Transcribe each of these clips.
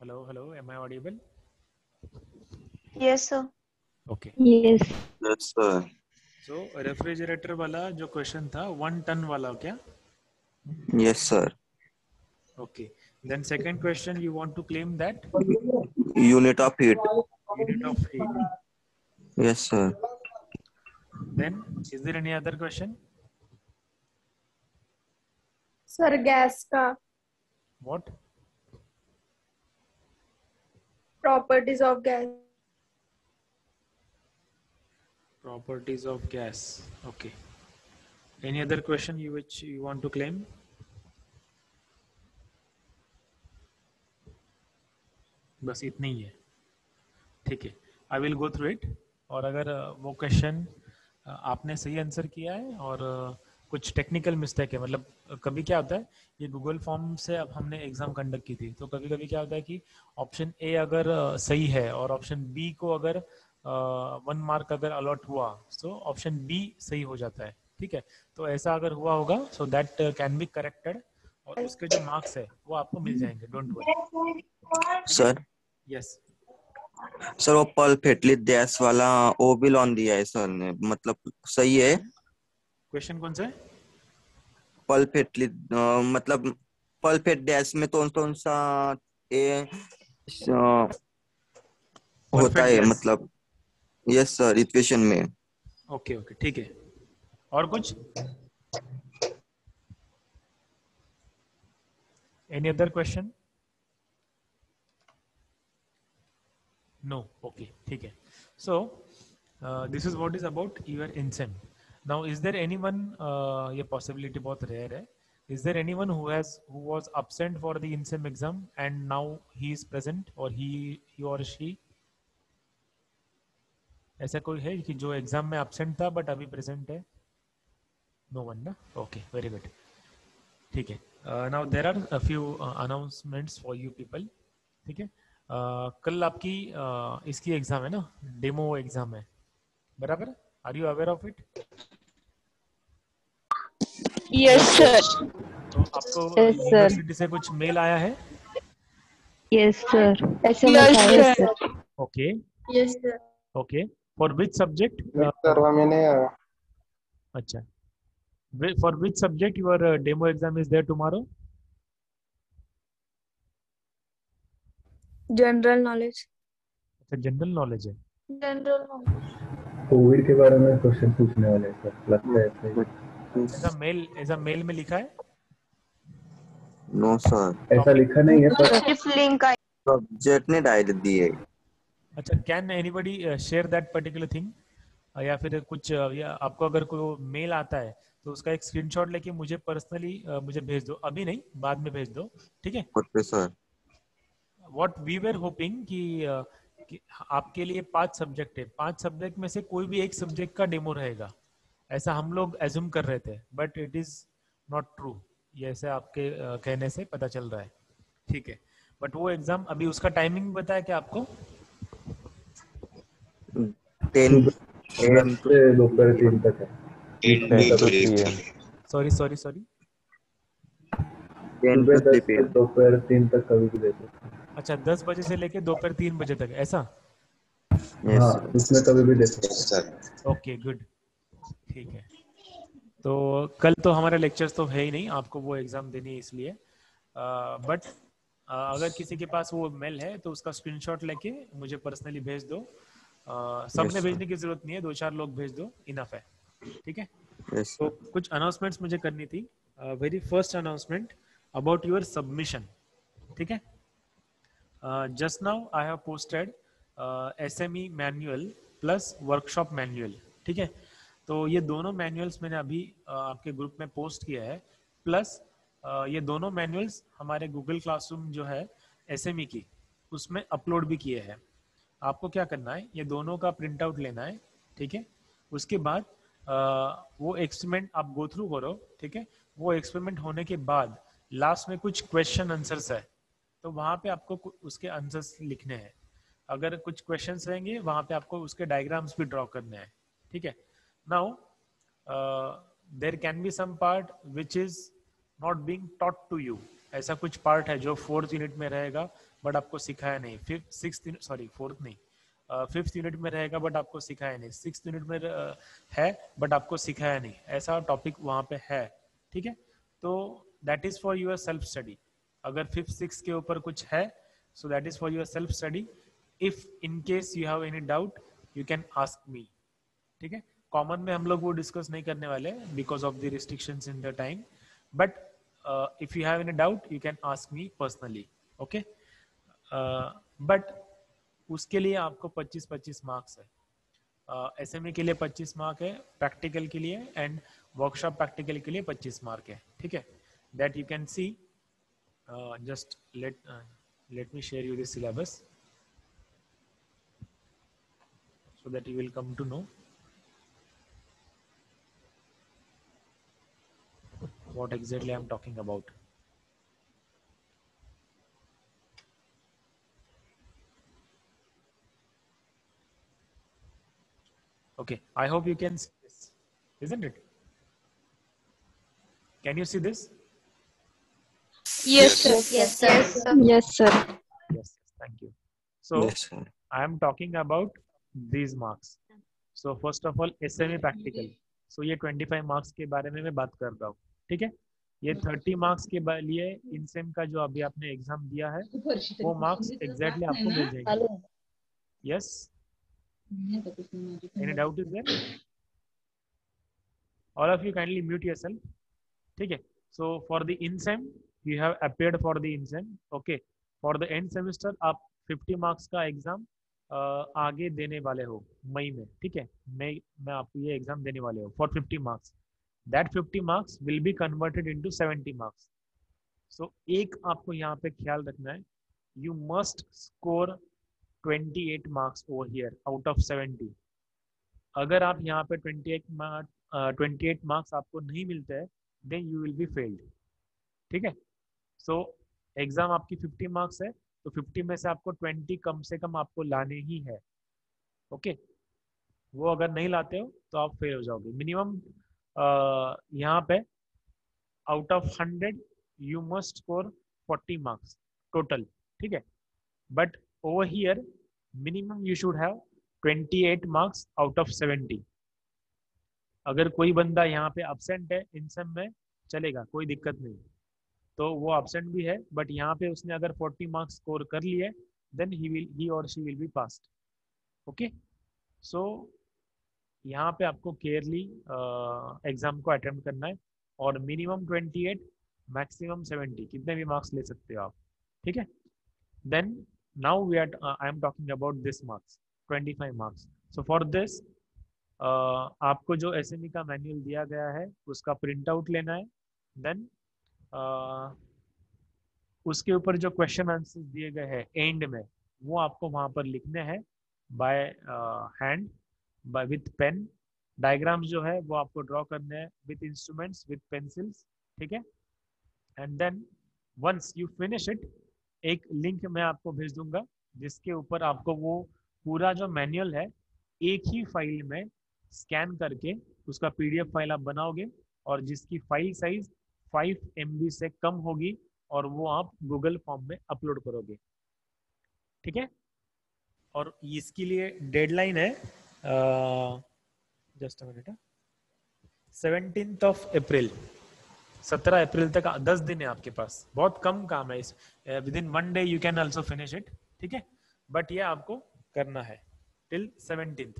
Hello. Am I audible? Yes, sir. Okay. Yes. Yes, sir. So refrigerator वाला जो question था 1 ton वाला क्या? Yes, sir. Okay. Then second question, you want to claim that Unit of heat. unit of heat. Yes, sir. Then is there any other question? Sir gas का What? Properties of gas Properties of gas. Okay. Any other question which you want to claim? बस इतनी ही है. ठीक है. I will go through it. और अगर वो question आपने सही आंसर किया है और कुछ टेक्निकल मिस्टेक है, मतलब कभी क्या होता है, ये गूगल फॉर्म से अब हमने एग्जाम कंडक्ट की थी, तो कभी कभी क्या होता है कि ऑप्शन ए अगर सही है और ऑप्शन बी को अगर 1 मार्क अगर अलॉट हुआ तो ऑप्शन बी सही हो जाता है. ठीक है, तो ऐसा अगर हुआ होगा so that can be corrected और उसके जो मार्क्स है वो आपको मिल जाएंगे. Don't worry. Sir yes. Sir वो पल फेटली डैश वाला वो भी लॉन दिया है सर ने, मतलब सही है. क्वेश्चन कौन सा है? पल फेटली मतलब पल फेट डैश में कौन सा ए होता है, gas. मतलब यस सर इक्वेशन में. ओके ठीक है. और कुछ? Any other question? No. Okay ठीक है. So this is what is about your insem. Now is there anyone, ये पॉसिबिलिटी बहुत रेयर है, is there anyone who was absent for the insem exam and now he is present और he और she? ऐसा कोई है कि जो एग्जाम में absent था बट अभी प्रेजेंट है? नो वन ना. Okay very good. ठीक है. Now there are a few announcements for you people. ठीक है. कल आपकी इसकी एग्जाम है ना, डेमो एग्जाम है, बराबर? Are you aware of it? Yes, sir. तो आपको Yes, sir. यूनिवर्सिटी से कुछ मेल आया है? Yes, sir. Yes, SMS आया sir. sir. Okay. Yes sir. Okay. For which subject? अच्छा. For which subject your demo exam is there tomorrow? General knowledge. अच्छा, general knowledge है. General knowledge. कोविड के बारे में क्वेश्चन पूछने वाले हैं सर, लगता है ऐसा ही. ऐसा मेल में लिखा है? नो सर, ऐसा लिखा नहीं है पर सिर्फ लिंक आई. सब्जेक्ट ने डायरेक्ट दिए. अच्छा, can anybody share that particular thing? या फिर कुछ या आपको अगर कोई मेल आता है तो उसका एक स्क्रीनशॉट लेके मुझे पर्सनली मुझे भेज दो. अभी नहीं, बाद में भेज दो. ठीक है. Okay sir. What we were hoping कि आपके लिए 5 सब्जेक्ट है, 5 सब्जेक्ट में से कोई भी एक सब्जेक्ट का डेमो रहेगा, ऐसा हम लोग एज्यूम कर रहे थे, but it is not true. ये ऐसे आपके कहने से पता चल रहा है. ठीक है. बट वो एग्जाम अभी उसका टाइमिंग बताया क्या आपको? 10 AM से दोपहर 3 तक है. 10 to 3 PM. सॉरी सुबह 10 से दोपहर 3 तक कभी भी दे सकते हैं. अच्छा, 10 बजे से लेके दोपहर 3 बजे तक, ऐसा? हाँ, उसमें कभी भी दे सकते हैं. Okay good. ठीक है. तो कल तो हमारे लेक्चर्स तो है ही नहीं, आपको वो एग्जाम देनी है इसलिए. बट अगर किसी के पास वो मेल है तो उसका स्क्रीनशॉट लेके मुझे पर्सनली भेज दो. सबने भेजने की जरूरत नहीं है, 2-4 लोग भेज दो, इनफ है. ठीक है. तो कुछ अनाउंसमेंट्स मुझे करनी थी. Very first announcement about your submission. ठीक है. Just now I have posted SME manual plus workshop manual. ठीक है. तो ये दोनों मैनुअल्स मैंने अभी आपके ग्रुप में पोस्ट किया है. प्लस ये दोनों मैनुअल्स हमारे गूगल क्लासरूम जो है SME की, उसमें अपलोड भी किए हैं. आपको क्या करना है, ये दोनों का प्रिंट आउट लेना है. ठीक है. उसके बाद वो एक्सपेरिमेंट आप गो थ्रू करो. ठीक है. वो एक्सपेरिमेंट होने के बाद लास्ट में कुछ क्वेश्चन आंसर्स है, तो वहाँ पे आपको उसके आंसर्स लिखने हैं. अगर कुछ क्वेश्चंस रहेंगे वहाँ पे आपको उसके डायग्राम्स भी ड्रॉ करने हैं. ठीक है. Now there can be some part which is not being taught to you. ऐसा कुछ पार्ट है जो 4th यूनिट में रहेगा, बट आपको सिखाया नहीं, फोर्थ नहीं, फिफ्थ यूनिट में रहेगा बट आपको सिखाया नहीं, सिक्स यूनिट में है बट आपको सिखाया नहीं, ऐसा टॉपिक वहाँ पे है, ठीक है। तो that is for your self study. अगर फिफ्थ सिक्स के ऊपर कुछ है, so that is for your self study. If in case you have any doubt you can ask me, ठीक है। कॉमन में हम लोग वो डिस्कस नहीं करने वाले because of the restrictions in the time, but if you have any doubt you can ask me personally, okay. But उसके लिए आपको 25-25 मार्क्स है। एसएमई के लिए 25 मार्क है, प्रैक्टिकल के लिए एंड वर्कशॉप प्रैक्टिकल के लिए 25 मार्क है, ठीक है। That you can see, just let me share you the syllabus so that you will come to know what exactly I am talking about. Okay, I hope you can see this, isn't it? Can you see this? Yes, sir. Yes, sir. Yes, sir. Yes, thank you. So Yes, sir. I am talking about these marks. So first of all SME practical. So ये 25 marks के बारे में मैं बात कर रहा हूँ, ठीक है। ये 30 मार्क्स के लिए इनसेम का जो अभी आपने एग्जाम दिया है वो मार्क्स एग्जैक्टली आपको मिल जाएंगे। Yes, any doubt is there? All of you kindly mute yourself, ठीक है। So for the insem you have appeared for the INSEM, okay. For the end semester आप 50 मार्क्स का एग्जाम आगे देने वाले हो मई में, ठीक है। मैं आपको ये एग्जाम देने वाले हो for 50 marks. that 50 marks will be converted into 70 marks. so एक आपको यहाँ पे ख्याल रखना है, you must score 28 marks over here out of 70। अगर आप यहाँ पे 28 मार्क्स आपको नहीं मिलते हैं then you will be failed, ठीक है। सो एग्जाम आपकी 50 मार्क्स है तो 50 में से आपको 20 कम से कम आपको लाने ही है, ओके। वो अगर नहीं लाते हो तो आप फेल हो जाओगे। मिनिमम यहाँ पे out of 100 you must score 40 marks total, ठीक है। But over here minimum you should have 28 marks out of 70। अगर कोई बंदा यहाँ पे अब्सेंट है इन सब में चलेगा, कोई दिक्कत नहीं, तो वो अब्सेंट भी है बट यहाँ पे उसने अगर 40 मार्क्स स्कोर कर लिए देन ही और she will be passed, okay. So यहाँ पे आपको केयरली एग्जाम को अटेम्प्ट करना है और मिनिमम 28 मैक्सिमम 70 कितने भी मार्क्स ले सकते हो आप, ठीक है। Then now we are I am talking about this marks 25 marks. So for this आपको जो एसएमई का मैनुअल दिया गया है उसका प्रिंट आउट लेना है। देन उसके ऊपर जो क्वेश्चन आंसर दिए गए हैं एंड में वो आपको वहां पर लिखने हैं by hand, by with pen. Diagrams जो है वो आपको ड्रॉ करने हैं विथ इंस्ट्रूमेंट्स, विथ पेंसिल्स, ठीक है। And then once you finish it, एक लिंक मैं आपको भेज दूंगा जिसके ऊपर आपको वो पूरा जो मैनुअल है एक ही फाइल में स्कैन करके उसका पीडीएफ फाइल आप बनाओगे और जिसकी फाइल साइज 5 MB से कम होगी और वो आप गूगल फॉर्म में अपलोड करोगे, ठीक है। और इसके लिए डेडलाइन है जस्ट अ मिनट, 17 अप्रैल, 17 अप्रैल तक 10 दिन है आपके पास। बहुत कम काम है, इस within 1 day you can also finish it, ठीक है। बट ये आपको करना है till 17th।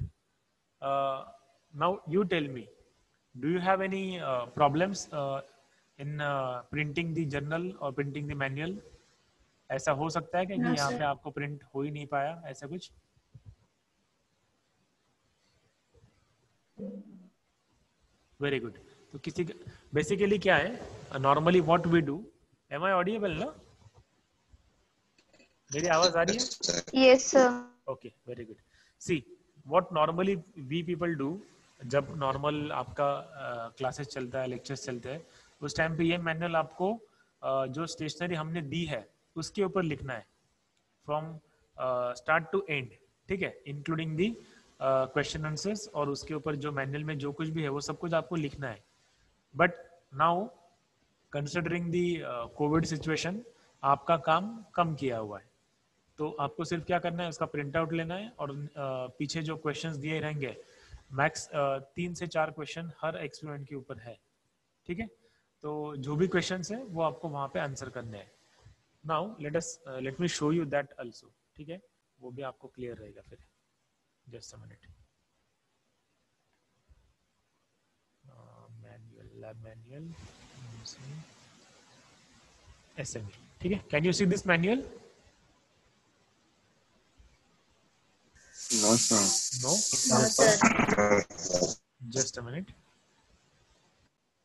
Now you tell me, do you have any problems in printing the journal और प्रिंटिंग द मैनुअल? ऐसा हो सकता है कि यहाँ पे आपको प्रिंट हो ही नहीं पाया, ऐसा कुछ? Very good. तो किसी बेसिकली क्या है, normally what we do, am I audible ना? मेरी आवाज आ रही है? Yes, sir. Okay, very good. See what normally we people do, जब नॉर्मल आपका क्लासेस चलता है, लेक्चर्स चलते हैं, उस टाइम पे ये मैनुअल आपको जो स्टेशनरी हमने दी है उसके ऊपर लिखना है फ्रॉम स्टार्ट टू एंड, ठीक है, इंक्लूडिंग दी क्वेश्चन आंसर्स, और उसके ऊपर जो मैनुअल में जो कुछ भी है वो सब कुछ आपको लिखना है। But now considering the Covid situation आपका काम कम किया हुआ है, तो आपको सिर्फ क्या करना है, उसका प्रिंट आउट लेना है और पीछे जो क्वेश्चंस दिए रहेंगे मैक्स 3 से 4 क्वेश्चन हर एक्सपेरिमेंट के ऊपर है, ठीक है। तो जो भी क्वेश्चंस है वो आपको वहां पे आंसर करने हैं। Now let me show you that also, ठीक है, वो भी आपको क्लियर रहेगा फिर। Just a minute. Manual, lab manual, SME, ठीक है। Can you see this manual? No sir. No? No, sir. Just a minute.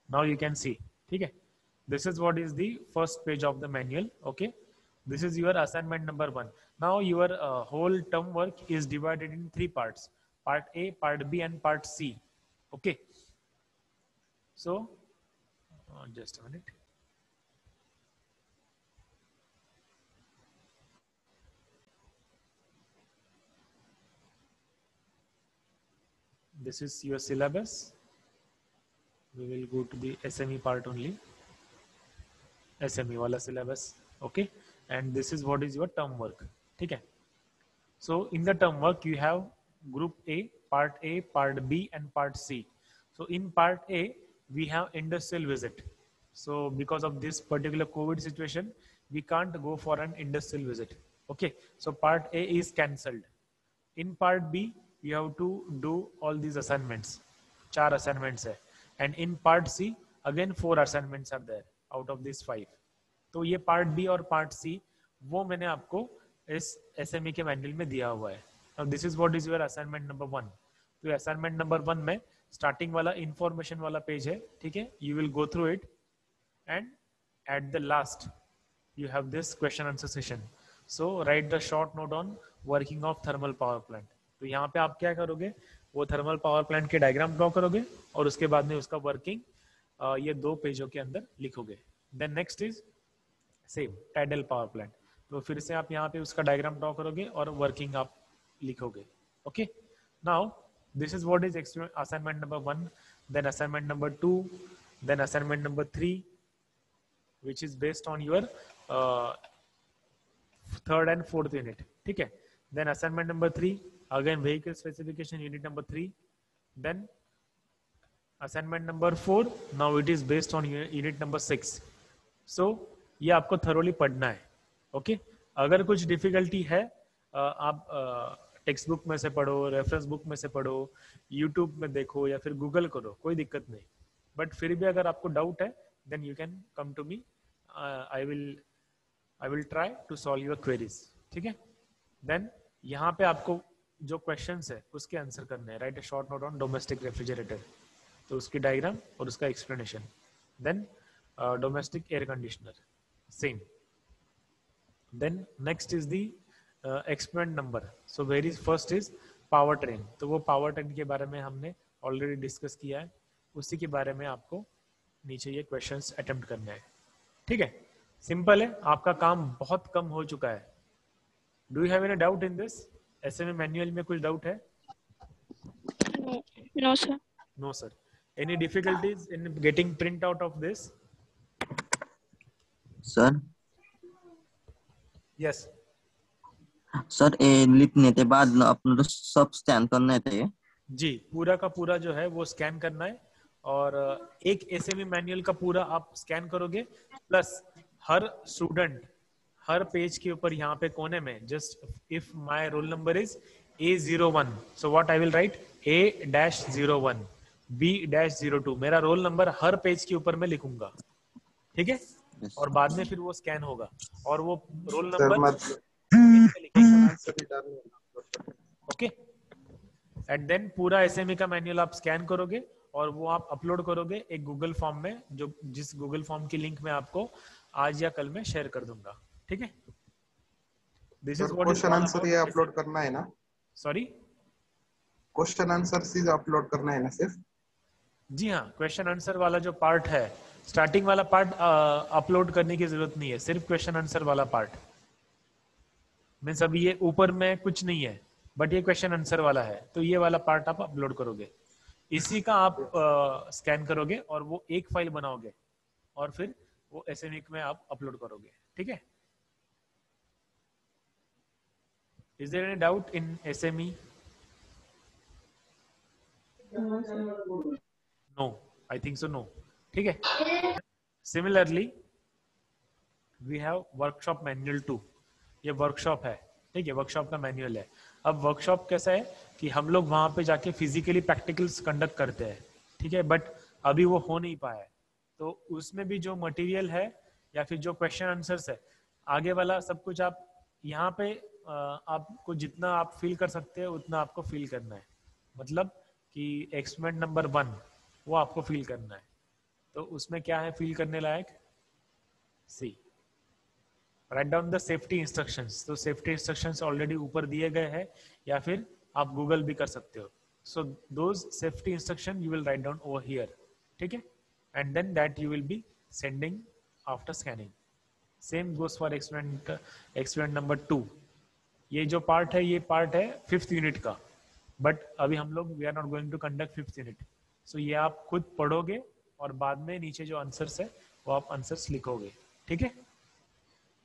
Now you can see. ठीक है. This is what is the first page of the manual. Okay. This is your assignment number 1. Now your whole term work is divided in 3 parts. Part A, Part B, and Part C. Okay. So, just a minute. This is your syllabus. We will go to the SME part only. SME वाला syllabus. Okay. And this is what is your term work. ठीक है. So in the term work you have group A, Part B, and Part C. So in Part A we have industrial visit. So because of this particular COVID situation, we can't go for an industrial visit. Okay. So Part A is cancelled. In Part B you have to do all these assignments. 4 assignments है. And in Part C again 4 assignments are there out of these 5. तो ये Part B और Part C वो मैंने आपको इस SME के manual में दिया हुआ है. Now this is what is your assignment number 1. तो assignment number 1 में स्टार्टिंग वाला इंफॉर्मेशन वाला पेज है, ठीक है. You will go through it and at the last you have this question answer session. So write the short note on working of thermal power plant. तो यहाँ पे आप क्या करोगे, वो थर्मल पावर प्लांट के डायग्राम ड्रॉ करोगे और उसके बाद में उसका वर्किंग ये 2 पेजों के अंदर लिखोगे. Then next is same tidal power plant. तो फिर से आप यहाँ पे उसका डायग्राम ड्रॉ करोगे और वर्किंग आप लिखोगे. Okay. Now this is what is assignment number 1, then assignment number 2, then assignment number 3 which is based on your 3rd and 4th unit. ठीक है. Then assignment number 3, again vehicle specification unit number 3. Then assignment number 4, now it is based on unit number 6. So ये आपको thoroughly पढ़ना है. Okay? अगर कुछ difficulty है आप टेक्स्ट बुक में से पढ़ो, रेफरेंस बुक में से पढ़ो, यूट्यूब में देखो या फिर गूगल करो, कोई दिक्कत नहीं. बट फिर भी अगर आपको डाउट है then you can come to me. I will try to solve your queries. ठीक है. देन यहाँ पे आपको जो क्वेश्चंस है उसके आंसर करने हैं. Write a short note on domestic refrigerator. तो उसकी डायग्राम और उसका explanation. Then domestic air conditioner same. Then next is the experiment number. So very first is power train. तो वो पावर ट्रेन के बारे में हमने ऑलरेडी डिस्कस किया है, उसी के बारे में आपको नीचे ये क्वेश्चंस अटेम्प्ट करने हैं. ठीक है. सिंपल है, आपका काम बहुत कम हो चुका है. Do you have any doubt in this? SMA manual में कुछ doubt है? No, sir. No, sir. Any difficulties in getting print out of this? Sir. Yes. Sir ये लिखने के बाद अपना सब स्कैन करना है. जी, पूरा का पूरा जो है वो स्कैन करना है और एक SMA मैनुअल का पूरा आप स्कैन करोगे. प्लस हर स्टूडेंट हर पेज के ऊपर यहाँ पे कोने में just if my roll number is A01, so what I will write A-01, B-02. मेरा रोल नंबर हर पेज के ऊपर मैं लिखूंगा. ठीक है. और बाद में फिर वो स्कैन होगा और वो roll number okay. And then पूरा SMA का मैनुअल आप स्कैन करोगे और वो आप अपलोड करोगे एक गूगल फॉर्म में, जो जिस गूगल फॉर्म की लिंक मैं आपको आज या कल में शेयर कर दूंगा. ठीक है. दिस इज क्वेश्चन आंसर ये अपलोड करना है ना? सॉरी, क्वेश्चन आंसर सीध अपलोड करना है ना सिर्फ? जी हाँ, क्वेश्चन आंसर वाला जो पार्ट है, स्टार्टिंग वाला पार्ट अपलोड करने की जरूरत नहीं है. सिर्फ क्वेश्चन आंसर वाला पार्ट मीन्स अभी ये ऊपर में कुछ नहीं है, बट ये क्वेश्चन आंसर वाला है, तो ये वाला पार्ट आप अपलोड करोगे. इसी का आप स्कैन करोगे और वो एक फाइल बनाओगे और फिर वो SMA में आप अपलोड करोगे. ठीक है. Is there any doubt in SME? No, I think so. No. ठीक है. Similarly, we have workshop manual 2. ये वर्कशॉप है, ठीक है, वर्कशॉप का मैनुअल है. अब वर्कशॉप कैसा है कि हम लोग वहां पे जाके फिजिकली प्रैक्टिकल्स कंडक्ट करते हैं, ठीक है, बट अभी वो हो नहीं पाया है. तो उसमें भी जो मटेरियल है या फिर जो क्वेश्चन आंसर्स है, आगे वाला सब कुछ आप यहाँ पे आपको जितना आप फील कर सकते हैं उतना आपको फील करना है. मतलब कि एक्सपेरिमेंट नंबर 1 वो आपको फील करना है. तो उसमें क्या है फील करने लायक? See, write down the safety instructions. तो सेफ्टी इंस्ट्रक्शंस ऑलरेडी ऊपर दिए गए हैं या फिर आप गूगल भी कर सकते हो. So those safety instruction you will write down over here, ठीक है, and then that you will be sending after scanning. Same goes for experiment number 2. ये जो पार्ट है ये पार्ट है 5th यूनिट का, बट अभी हम लोग we are not going to conduct 5th unit. So ये आप खुद पढ़ोगे और बाद में नीचे जो आंसर्स है वो आप आंसर्स लिखोगे, ठीक है.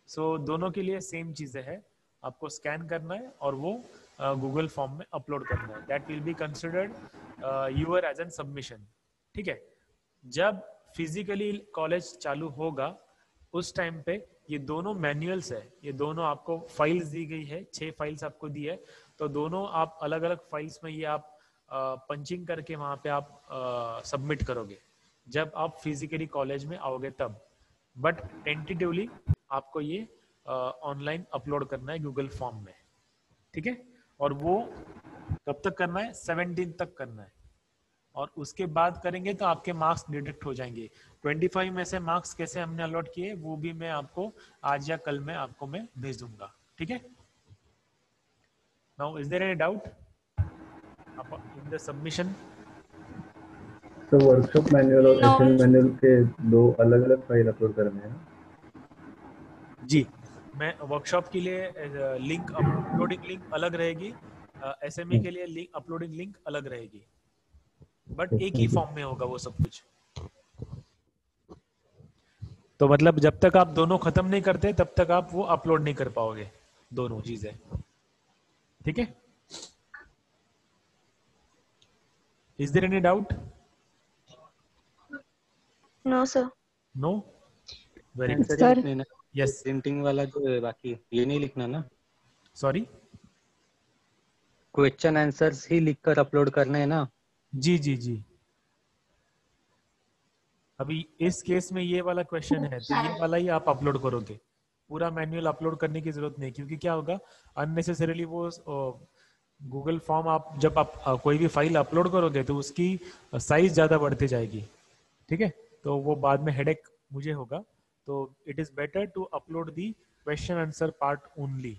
सो दोनों के लिए सेम चीजें है, आपको स्कैन करना है और वो गूगल फॉर्म में अपलोड करना है. That will be considered your as an submission, ठीक है. जब फिजिकली कॉलेज चालू होगा उस टाइम पे ये दोनों मैनुअल्स है, ये दोनों आपको फाइल्स दी गई है, 6 फाइल्स आपको दी है. तो दोनों आप अलग अलग फाइल्स में ये आप पंचिंग करके वहां पे आप सबमिट करोगे जब आप फिजिकली कॉलेज में आओगे तब. बट टेंटेटिवली आपको ये ऑनलाइन अपलोड करना है गूगल फॉर्म में, ठीक है. और वो कब तक करना है? 17 तक करना है. और उसके बाद करेंगे तो आपके मार्क्स डिडक्ट हो जाएंगे. 25 में से मार्क्स कैसे हमने अलॉट किए वो भी मैं आपको आज या कल में आपको मैं भेज दूंगा, ठीक है. Now is there any doubt in the submission? तो वर्कशॉप मैनुअल और No. एसएमई मैनुअल के 2 अलग-अलग फाइल अपलोड करने हैं. जी, मैं वर्कशॉप के लिए लिंक अपलोडिंग लिंक अलग रहेगी, एसएमई के लिए लिंक अपलोडिंग लिंक अलग रहेगी, बट एक ही फॉर्म में होगा वो सब कुछ. तो मतलब जब तक आप दोनों खत्म नहीं करते तब तक आप वो अपलोड नहीं कर पाओगे दोनों चीजें, ठीक है. Is there any doubt? No, sir. No? Very good. Sir. Yes. Printing वाला जो है बाकी ये नहीं लिखना ना, सॉरी. क्वेश्चन आंसर्स ही लिखकर अपलोड करने हैं ना. जी जी जी. अभी इस केस में ये वाला क्वेश्चन है तो ये वाला ही आप अपलोड करोगे. पूरा मैनुअल अपलोड करने की जरूरत नहीं, क्योंकि क्या होगा अननेसेसरीली वो गूगल फॉर्म आप जब आप कोई भी फाइल अपलोड करोगे तो उसकी साइज ज्यादा बढ़ती जाएगी, ठीक है. तो वो बाद में हेडेक मुझे होगा. तो it is better to upload the question answer part only.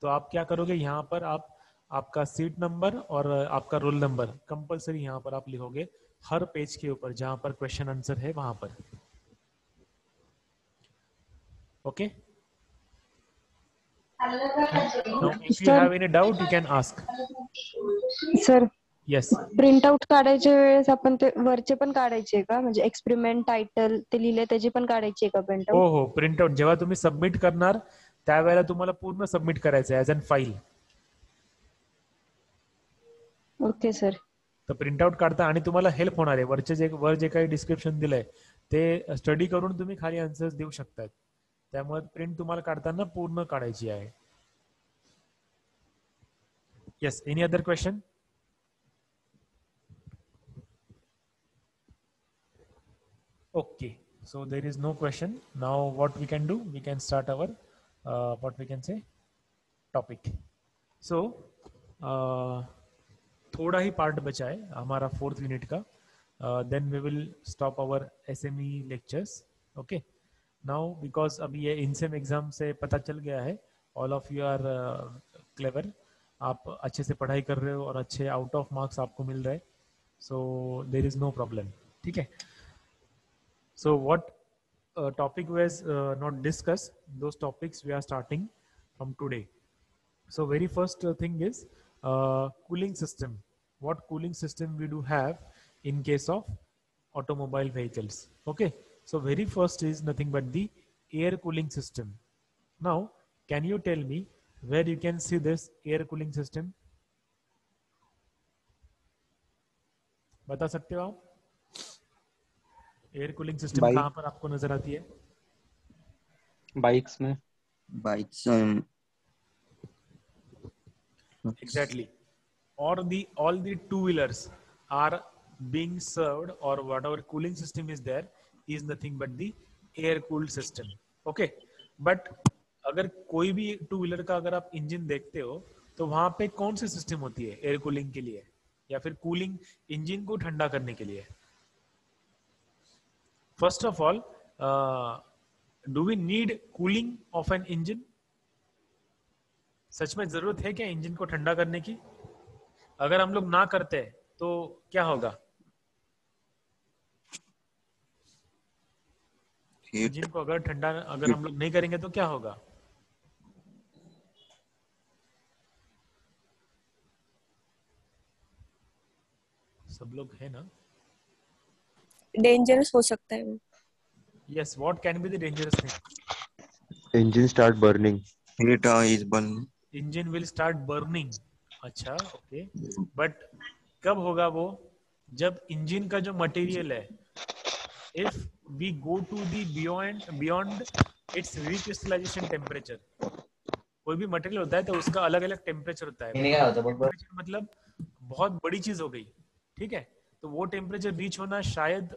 तो आप क्या करोगे, यहाँ पर आप आपका सीट नंबर और आपका रोल नंबर कंपलसरी यहाँ पर आप लिखोगे हर पेज के ऊपर जहां पर क्वेश्चन आंसर है वहां पर. Okay. Now, if you have any doubt, you can ask. Sir, Yes. Print out काढायच्या वेळेस आपण ते वरचे पण काढायचे का? म्हणजे एक्सपेरिमेंट टायटल ते लिहिले त्याची पण काढायची का प्रिंट हो आउट? हो, प्रिंट आउट जेव्हा तुम्ही सबमिट करणार त्यावेळेला तुम्हाला पूर्ण सबमिट करायचं as an file. Okay sir. तर प्रिंट आउट काढता आणि तुम्हाला हेल्प होणार आहे. वर जे काही डिस्क्रिप्शन दिलंय ते स्टडी करून तुम्ही खाली आन्सर्स देऊ शकतात. त्यामुळे प्रिंट तुम्हाला काढताना पूर्ण काढायची आहे. Yes, any other question? Okay, so there is no question. Now what we can do, we can start our what we can say topic. So थोड़ा ही पार्ट बचा है हमारा 4th यूनिट का. Then we will stop our SME lectures. Okay. Now because अभी ये INSEM exam से पता चल गया है, all of you are clever. आप अच्छे से पढ़ाई कर रहे हो और अच्छे आउट ऑफ मार्क्स आपको मिल रहे हैं. So there is no problem. ठीक है. So what topic was not discussed, those topics we are starting from today. So very first thing is cooling system. What cooling system we do have in case of automobile vehicles. Okay. So very first is nothing but the air cooling system. Now, can you tell me where you can see this air cooling system. बता सकते हो आप air cooling system bike कहाँ पर आपको नजर आती है? बाइक्स में bikes Exactly. Or all the two-wheelers are being served, or whatever cooling system is there is nothing but the air cooled system. Okay. But अगर कोई भी टू व्हीलर का अगर आप इंजन देखते हो तो वहां पे कौन सी सिस्टम होती है एयर कूलिंग के लिए या फिर कूलिंग इंजन को ठंडा करने के लिए? First of all, do we need cooling of an engine? सच में जरूरत है क्या इंजन को ठंडा करने की? अगर हम लोग ना करते तो क्या होगा? इंजन को अगर ठंडा अगर हम लोग नहीं करेंगे तो क्या होगा? सब लोग है ना? डेंजरस हो सकता है वो। Yes, what can be the dangerous thing? Engine start burning. Heat is burning. Engine will start burning. अच्छा, ओके, बट कब होगा वो? जब इंजन का जो मटेरियल है, if we go to the beyond its recrystallization temperature, कोई भी मटेरियल होता है तो उसका अलग अलग टेम्परेचर होता है। टेम्परेचर मतलब बहुत बड़ी चीज हो गई, ठीक है, तो वो टेम्परेचर रीच होना शायद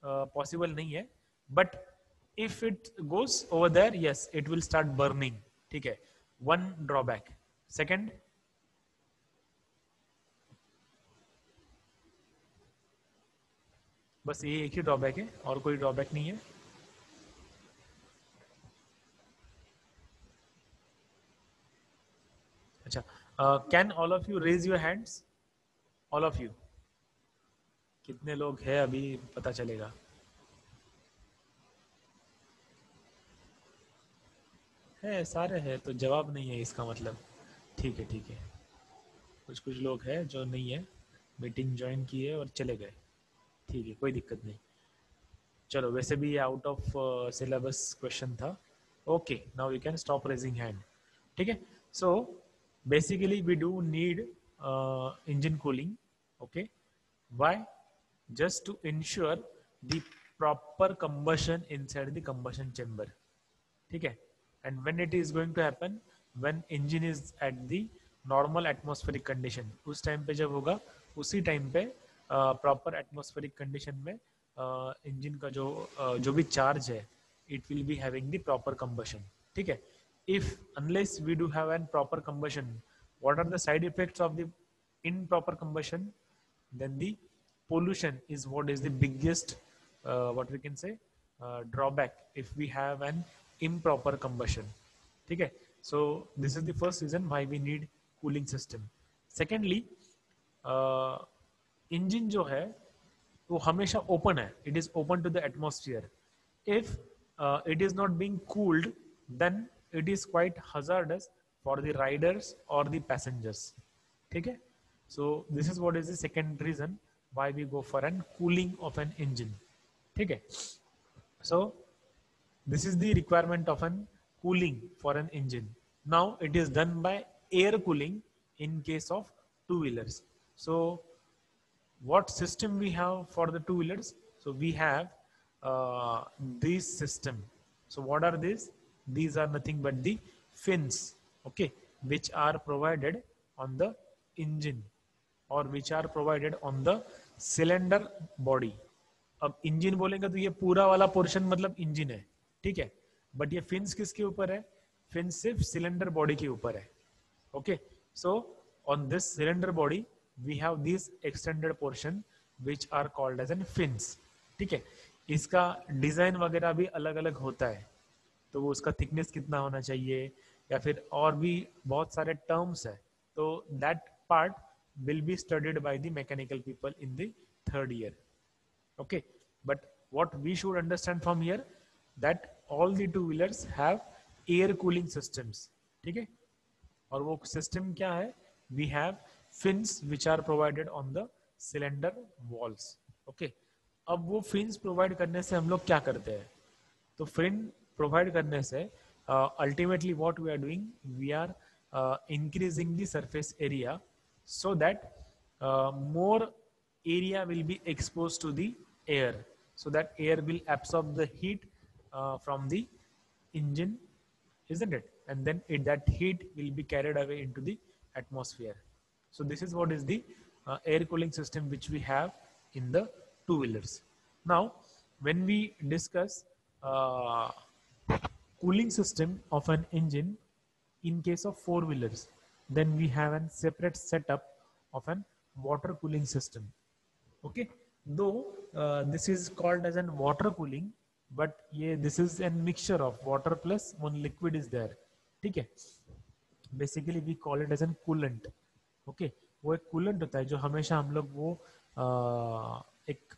पॉसिबल नहीं है, but if it goes over there, yes, it will start burning, ठीक है, वन ड्रॉबैक। सेकंड, बस ये एक ही ड्रॉबैक है और कोई ड्रॉबैक नहीं है। अच्छा, can all of you raise your hands? All of you, कितने लोग हैं अभी पता चलेगा। है, सारे हैं तो जवाब नहीं है इसका मतलब। ठीक है, ठीक है, कुछ कुछ लोग हैं जो नहीं है, मीटिंग ज्वाइन किए और चले गए, ठीक है, कोई दिक्कत नहीं। चलो, वैसे भी ये आउट ऑफ सिलेबस क्वेश्चन था। Okay, now you can stop raising hand, ठीक है। So basically we do need engine cooling, okay, why? Just to ensure the proper combustion inside the combustion chamber, ठीक है। And when it is going to happen, when engine is at the normal atmospheric condition, उस time पे जब होगा, उसी time पे proper atmospheric condition में engine का जो भी चार्ज है, it will be having the proper combustion, ठीक है। If unless we do have an proper combustion, what are the side effects of the improper combustion? Then the pollution is what is the biggest what we can say drawback if we have an improper combustion, ठीक है। So this is the first reason why we need cooling system. Secondly, engine जो है वो हमेशा open है, it is open to the atmosphere. If it is not being cooled, then it is quite hazardous for the riders or the passengers, ठीक है। So this is what is the second reason why we go for an cooling of an engine, ठीक है। So this is the requirement of an cooling for an engine. Now it is done by air cooling in case of two-wheelers. So what system we have for the two-wheelers? So we have this system. So what are these? These are nothing but the fins, okay, which are provided on the engine और which are provided on the cylinder body. अब engine बोलेंगे तो ये पूरा वाला portion मतलब engine है, ठीक है, बट ये फिन्स किसके ऊपर है? फिन्स सिर्फ सिलेंडर बॉडी के ऊपर है, okay. So on this cylinder body we have this extended portion which are called as an fins, ठीक है। इसका डिजाइन वगैरह भी अलग अलग होता है, तो वो उसका थिकनेस कितना होना चाहिए या फिर और भी बहुत सारे टर्म्स है, तो that part will be studied by the mechanical people in the third year, okay. But what we should understand from here, that all the two wheelers have air cooling systems, ठीक है। और वो system क्या है? we have fins which are provided on the cylinder walls, okay. अब वो fins provide करने से हम लोग क्या करते हैं? तो fin provide करने से ultimately what we are doing, we are increasing the surface area so that more area will be exposed to the air, so that air will absorb the heat from the engine, isn't it? And then that heat will be carried away into the atmosphere. So this is what is the air cooling system which we have in the two-wheelers. Now, when we discuss cooling system of an engine in case of four-wheelers, then we have a separate setup of an water cooling system. Okay, though this is called as an water cooling, but yeah, this is a mixture of water plus one liquid is there. Okay, basically we call it as an coolant. Okay, वो एक coolant होता है जो हमेशा हम लोग वो एक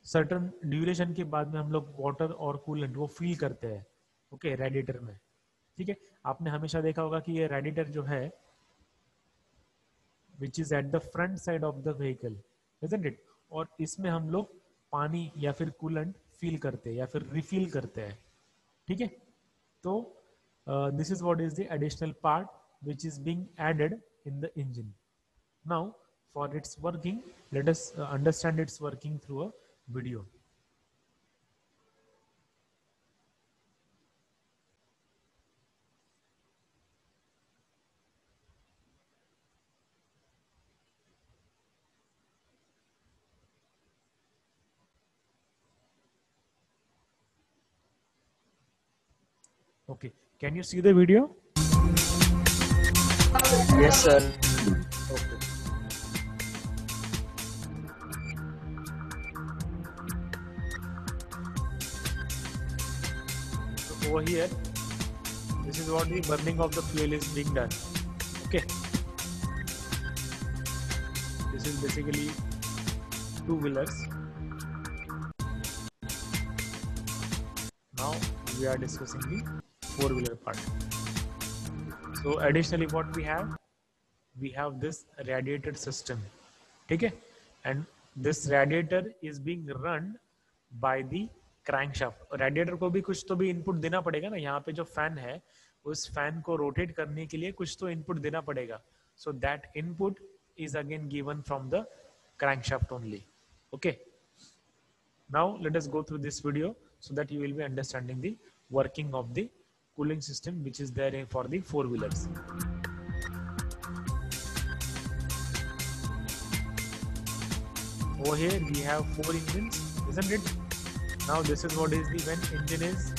सर्टन ड्यूरेशन के बाद में हम लोग वाटर और कूलेंट वो फील करते हैं, ओके, रेडिएटर में. ठीक है, आपने हमेशा देखा होगा कि ये रेडिएटर जो है which is at the front side of the vehicle, isn't it, और इसमें हम लोग पानी या फिर कूलेंट फील करते हैं या फिर रिफिल करते हैं. ठीक है, तो this is what is the additional part which is being added in the engine. Now for its working, let us understand its working through a video. Okay, can you see the video? Yes, sir. Okay. So over here, this is what the burning of the fuel is being done. Okay. This is basically two-wheelers. Now we are discussing the four-wheeler part. So additionally what we have this radiator system. ठीक है, and this radiator is being run by the crankshaft. radiator को भी कुछ तो भी input देना पड़ेगा ना. यहाँ पे जो फैन है उस फैन को रोटेट करने के लिए कुछ तो इनपुट देना पड़ेगा. So that input is again given from the crankshaft only. Okay, now let us go through this video so that you will be understanding the working of the cooling system which is there for the four-wheelers. Over here we have four engines, isn't it? Now this is what is the when engine is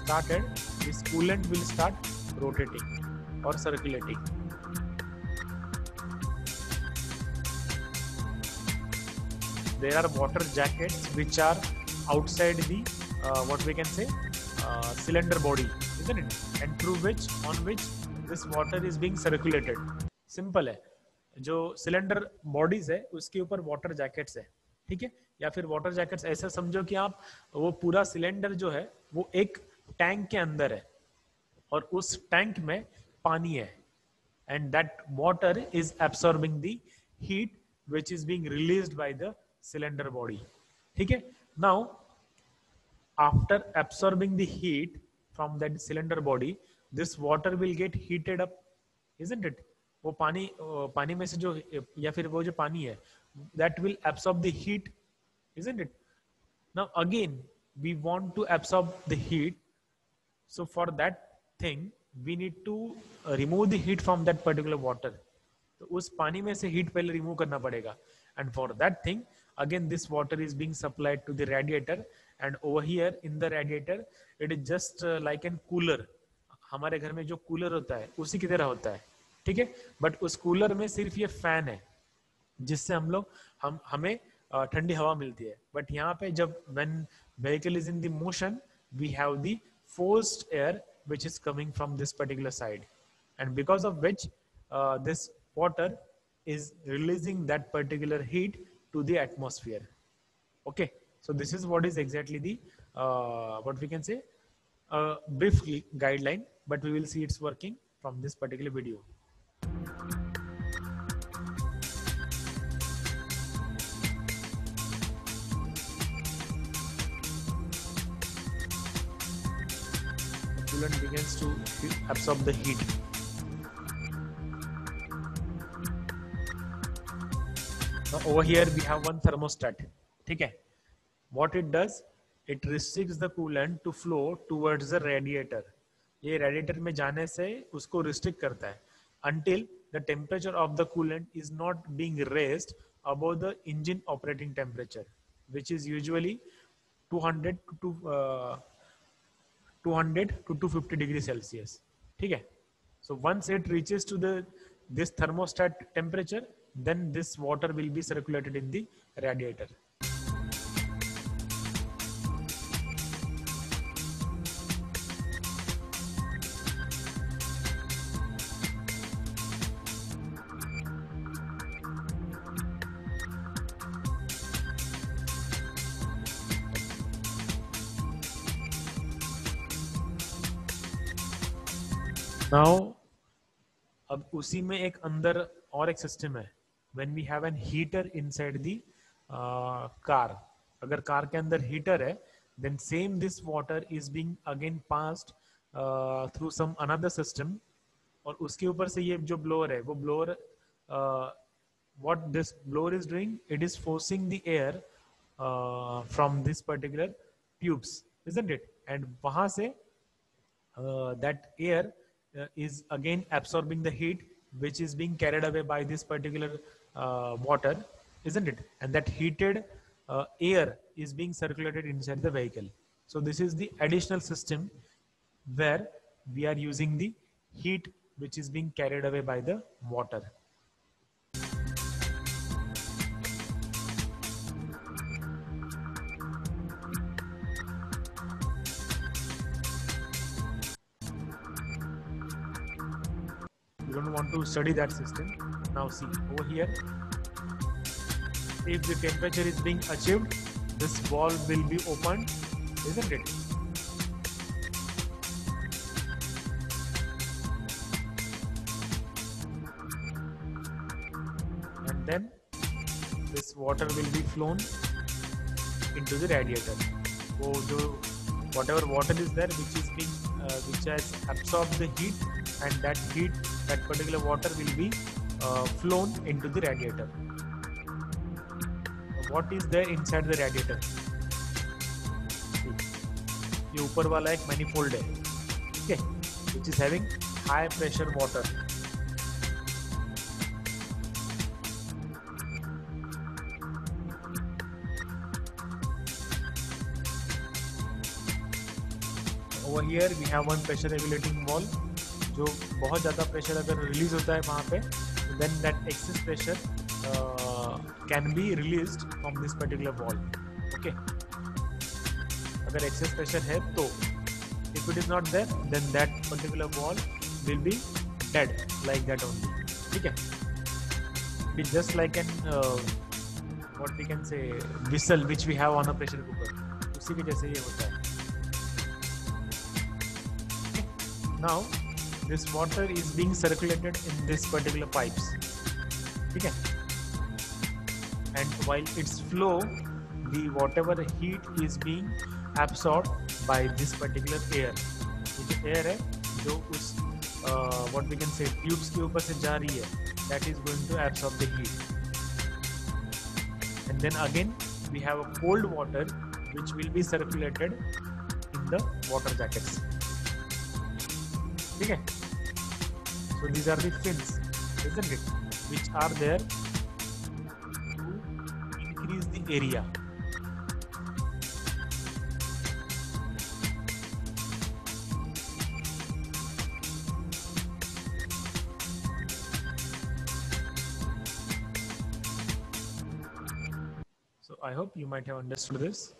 started, this coolant will start rotating or circulating. There are water jackets which are outside the what we can say cylinder body, isn't it? And through which on which this water is being circulated. Simple है, जो cylinder bodies है उसके ऊपर water jackets है. ठीक है, या फिर वाटर जैकेट्स ऐसा समझो कि आप वो पूरा सिलेंडर जो है वो एक टैंक के अंदर है और उस टैंक में पानी है, and that water is absorbing the heat which is being released by the cylinder body. ठीक है, now after absorbing the heat from that cylinder body this water will get heated up, isn't it. वो पानी में से जो या फिर वो जो पानी है that will absorb the heat, isn't it? Now again we want to absorb the heat, so for that thing we need to remove the heat from that particular water. तो उस पानी में से heat पहले remove करना पड़ेगा, and for that thing again this water is being supplied to the radiator, and over here in the radiator it is just like an cooler. हमारे घर में जो कूलर होता है उसी की तरह होता है. ठीक है, बट उस कूलर में सिर्फ ये फैन है जिससे हमें ठंडी हवा मिलती है. बट यहाँ पे जब when vehicle is in the motion we have the forced air which is coming from this particular side, and because of which this water is releasing that particular heat to the atmosphere. Okay, so this is what is exactly the what we can say brief guideline, but we will see its working from this particular video. The coolant begins to absorb the heat. Now over here we have one thermostat. ठीक है? What it does, it restricts the coolant to flow towards the radiator. ये radiator में जाने से उसको restrict करता है until the temperature of the coolant is not being raised above the engine operating temperature, which is usually 200 to 250 degrees Celsius. ठीक है? So once it reaches to this thermostat temperature, then this water will be circulated in the radiator. Now, अब उसी में एक अंदर और एक system है. When we have an heater inside the car, अगर कार के अंदर हीटर है, then same this water is being again passed through some another system, और उसके ऊपर से ये जो blower है, वो blower what this blower is doing, it is forcing the air from this particular tubes, isn't it? And वहाँ से that air is again absorbing the heat which is being carried away by this particular water, isn't it? And that heated air is being circulated inside the vehicle. So this is the additional system where we are using the heat which is being carried away by the water. You don't want to study that system. Now see over here, if the temperature is being achieved, this valve will be opened, isn't it? And then this water will be flown into the radiator. So whatever water is there which has absorbed the heat, and that heat, that particular water will be flown into the radiator. What is there inside the radiator? ये ऊपर वाला एक manifold है, ठीक है, which is having high pressure water. Over here we have one pressure regulating valve. जो बहुत ज़्यादा प्रेशर अगर रिलीज होता है वहाँ पे, then that excess pressure can be released from this particular valve. Okay. अगर excess pressure है तो, if it is not there, then that particular valve will be dead like that only. ठीक है. It is just like an what we can say whistle which we have on a pressure cooker. उसी के जैसे ये होता है. Okay. Now this water is being circulated in this particular pipes, okay? And while its flow, the whatever heat is being absorbed by this particular air. ये जो air है, जो उस what we can say tubes के ऊपर से जा रही है, that is going to absorb the heat. And then again we have a cold water which will be circulated in the water jackets. ठीक है? So these are the fins, isn't it, which are there to increase the area. So I hope you might have understood this.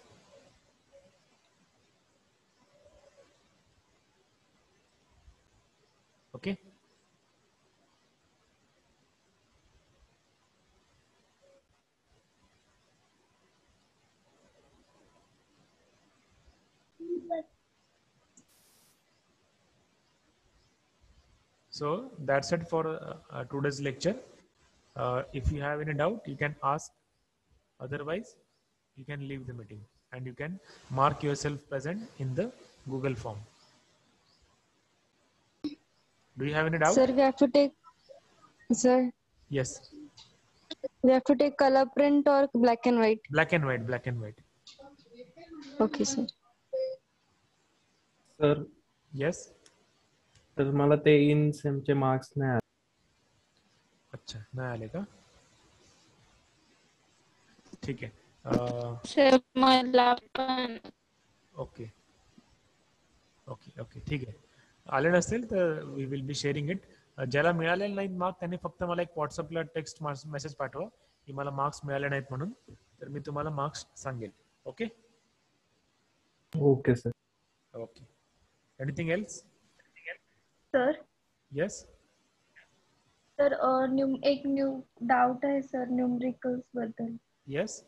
Okay. So that's it for today's lecture. If you have any doubt, you can ask. Otherwise, you can leave the meeting and you can mark yourself present in the Google form. Do you have any doubt? Sir, we have to take. Sir. Yes. We have to take color print or black and white. Black and white, black and white. Okay, sir. Sir Yes. तर मला ते इन सेमचे marks नाही आले. अच्छा, नाही आले का? ठीक आहे. सर मला पण ओके ओके ओके, ठीक आहे. आले नसतील तर we will be sharing it. ज्याला मिळालेले नाहीत मार्क्स त्यांनी फक्त मला एक व्हॉट्सअपला टेक्स्ट मेसेज पाठवा की मला मार्क्स मिळाले नाहीत म्हणून, तर मी तुम्हाला मार्क्स सांगेल. Okay okay sir. Okay. Anything else? Sir yes. Sir एक न्यू डाऊट आहे सर न्यूमरिकल्स बद्दल. येस.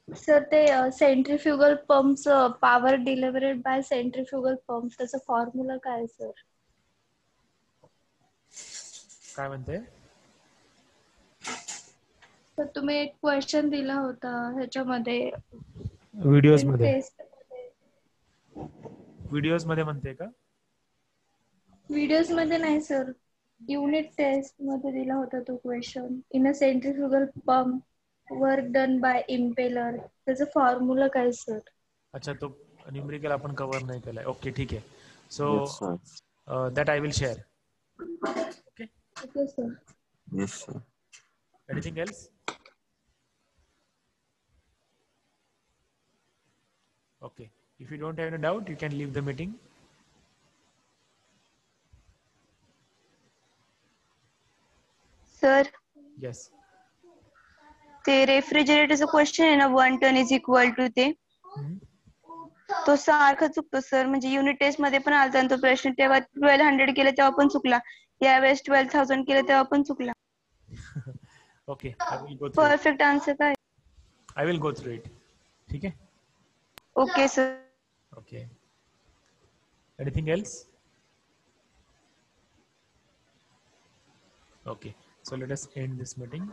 सर ते सेंट्रिफ्युगल पंपचं power delivered by centrifugal pump त्याचा फॉर्म्युला काय आहे सर? काय म्हणते? तर तुम्ही एक क्वेश्चन दिला होता ह्याच्यामध्ये व्हिडिओज मध्ये. टेस्ट व्हिडिओज मध्ये म्हणते का? व्हिडिओज मध्ये नाही सर, युनिट टेस्ट मध्ये दिला होता तो question. In a centrifugal pump work done by impeller त्याचा फॉर्म्युला काय सर? अच्छा, तो न्यूमेरिकल आपण कव्हर नाही केलाय. ओके, ठीक आहे. सो Yes, sir. That I will share. Okay okay sir. Yes, sir. Anything else? Okay. If you don't have any doubt, you can leave the meeting. Sir Yes. ते रेफ्रिजरेटरचं question आहे ना 1 ton is equal to ते तो सारखा चुकतो sir. म्हणजे unit test मध्ये पण आलता तो प्रश्न, तेव्हा 1200 केलं तेव्हा पण चुकला, यावेळेस 12,000 केलं तेव्हा पण चुकला. Okay. I will go through it. Perfect answer काय? I will go through it. ठीक है? Okay sir. Okay. Anything else? Okay. So let us end this meeting.